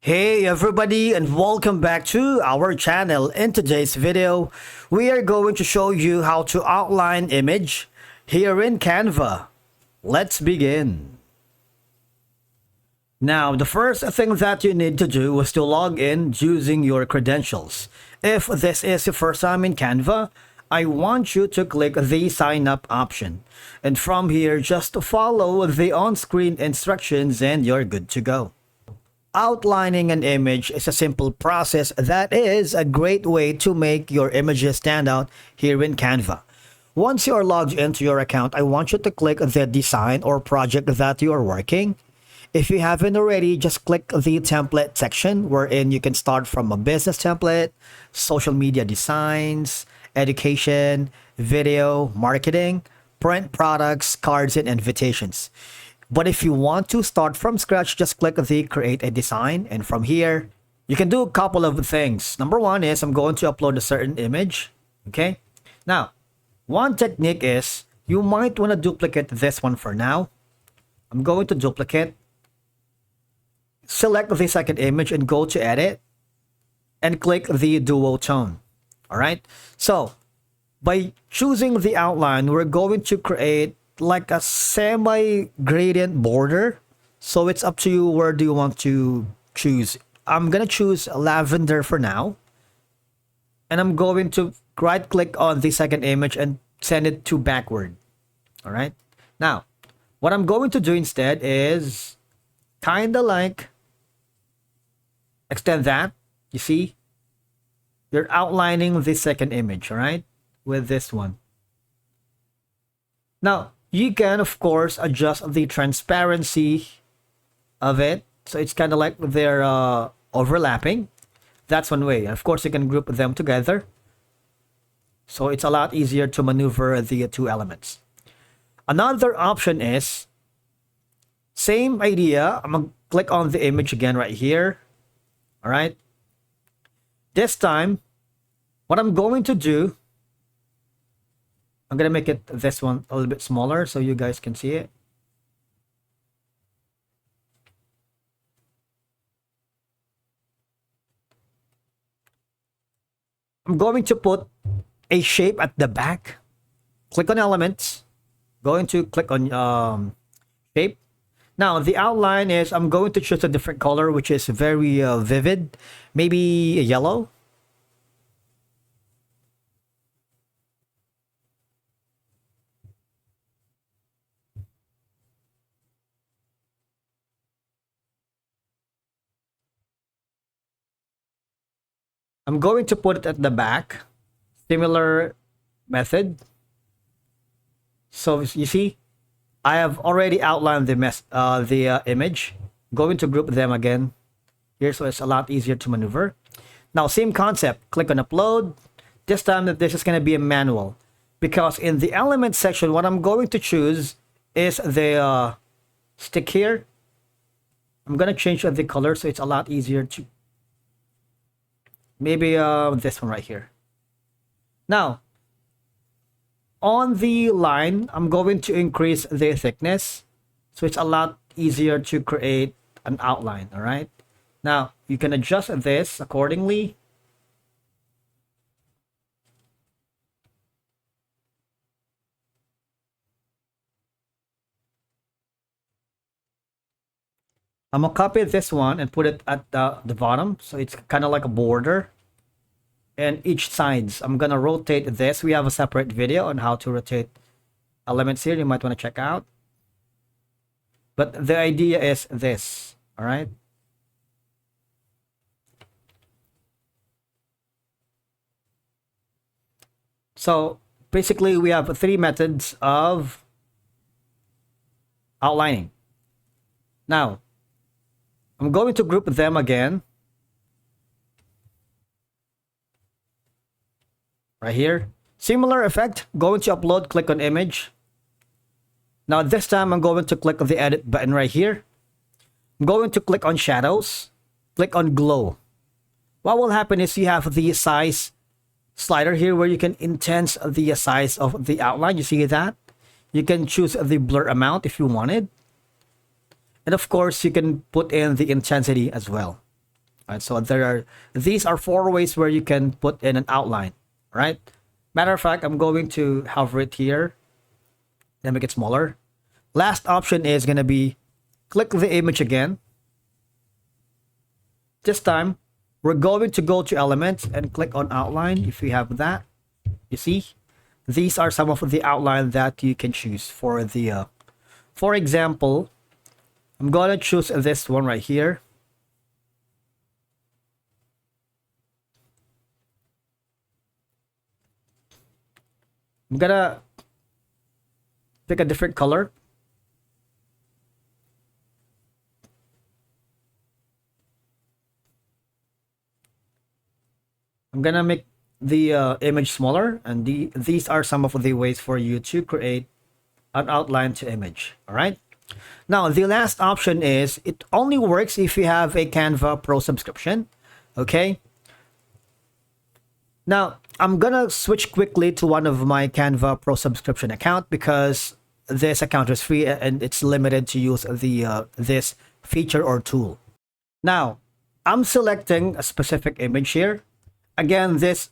Hey everybody, and welcome back to our channel. In today's video, we are going to show you how to outline image here in Canva. Let's begin. Now, the first thing that you need to do is to log in using your credentials. If this is your first time in Canva, I want you to click the sign up option. And from here, just follow the on-screen instructions and you're good to go. Outlining an image is a simple process that is a great way to make your images stand out here in Canva. Once you are logged into your account, I want you to click the design or project that you are working. If you haven't already, just click the template section wherein you can start from a business template, social media designs, education, video, marketing, print products, cards, and invitations. But if you want to start from scratch, just click the create a design. And from here, you can do a couple of things. Number one is I'm going to upload a certain image. Okay. Now, one technique is you might want to duplicate this one for now. I'm going to duplicate. Select the second image and go to edit and click the duo tone. All right. So by choosing the outline, we're going to create like a semi-gradient border. So it's up to you, where do you want to choose. I'm gonna choose lavender for now, and I'm going to right click on the second image and send it to backward. All right, now what I'm going to do instead is kind of like extend that. You see, you're outlining the second image, all right, with this one. Now you can, of course, adjust the transparency of it. So it's kind of like they're overlapping. That's one way. Of course, you can group them together. So it's a lot easier to maneuver the two elements. Another option is, same idea. I'm going to click on the image again right here. All right. This time, what I'm going to do, I'm going to make it this one a little bit smaller so you guys can see it. I'm going to put a shape at the back. Click on elements. Going to click on shape. Now the outline is, I'm going to choose a different color, which is very vivid. Maybe a yellow. I'm going to put it at the back. Similar method. So you see, I have already outlined the image. Going to group them again here, so it's a lot easier to maneuver. Now, same concept. Click on upload. This time, this is going to be a manual, because in the element section, what I'm going to choose is the stick here. I'm going to change the color so it's a lot easier to. Maybe this one right here. Now, on the line, I'm going to increase the thickness, so it's a lot easier to create an outline. All right. Now, you can adjust this accordingly. I'm gonna copy this one and put it at the bottom, so it's kind of like a border. And each sides, I'm gonna rotate this. We have a separate video on how to rotate elements here. You might want to check out. But the idea is this. All right. So basically, we have three methods of outlining. Now, I'm going to group them again. Right here. Similar effect. Going to upload, click on image. Now this time I'm going to click on the edit button right here. I'm going to click on shadows. Click on glow. What will happen is you have the size slider here where you can intense the size of the outline. You see that? You can choose the blur amount if you wanted. And of course, you can put in the intensity as well. Right, so these are 4 ways where you can put in an outline, right? Matter of fact, I'm going to hover it here and make it smaller. Last option is going to be click the image again. This time, we're going to go to elements and click on outline if you have that. You see, these are some of the outline that you can choose for the, for example, I'm going to choose this one right here. I'm gonna pick a different color. I'm gonna make the image smaller, and these are some of the ways for you to create an outline to image. All right. Now, the last option is it only works if you have a Canva Pro subscription. Okay. Now, I'm gonna switch quickly to one of my Canva Pro subscription account because this account is free and it's limited to use the this feature or tool. Now, I'm selecting a specific image here. Again, this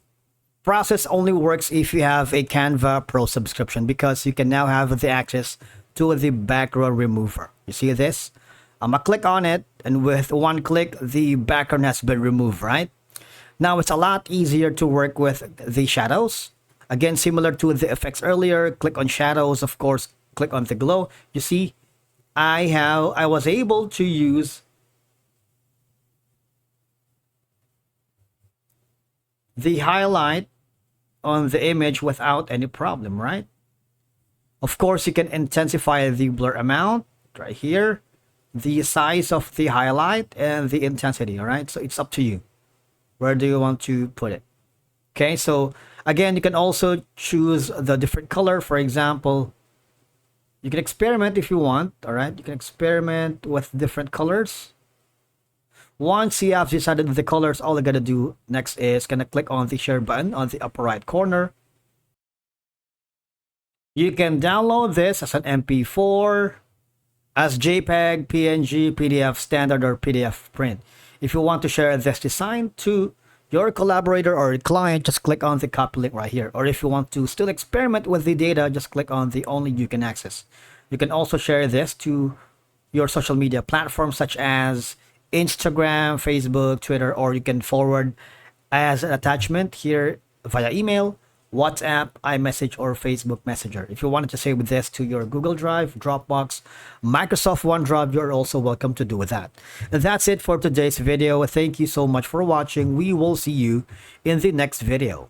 process only works if you have a Canva Pro subscription because you can now have the access to the background remover. You see this? I'm gonna click on it, and with one click, the background has been removed, right? Now it's a lot easier to work with the shadows. Again, similar to the effects earlier, click on shadows, of course, click on the glow. You see, I was able to use the highlight on the image without any problem, right? Of course, you can intensify the blur amount right here, the size of the highlight, and the intensity, all right? So it's up to you. Where do you want to put it? Okay, so again, you can also choose the different color. For example, you can experiment if you want, all right? You can experiment with different colors. Once you have decided the colors, all you gotta do next is gonna click on the share button on the upper right corner. You can download this as an MP4, as JPEG, PNG, PDF standard, or PDF print. If you want to share this design to your collaborator or client, just click on the copy link right here. Or if you want to still experiment with the data, just click on the only you can access. You can also share this to your social media platforms such as Instagram, Facebook, Twitter, or you can forward as an attachment here via email, WhatsApp, iMessage, or Facebook Messenger. If you wanted to save this to your Google Drive, Dropbox, Microsoft OneDrive, you're also welcome to do that. And that's it for today's video. Thank you so much for watching. We will see you in the next video.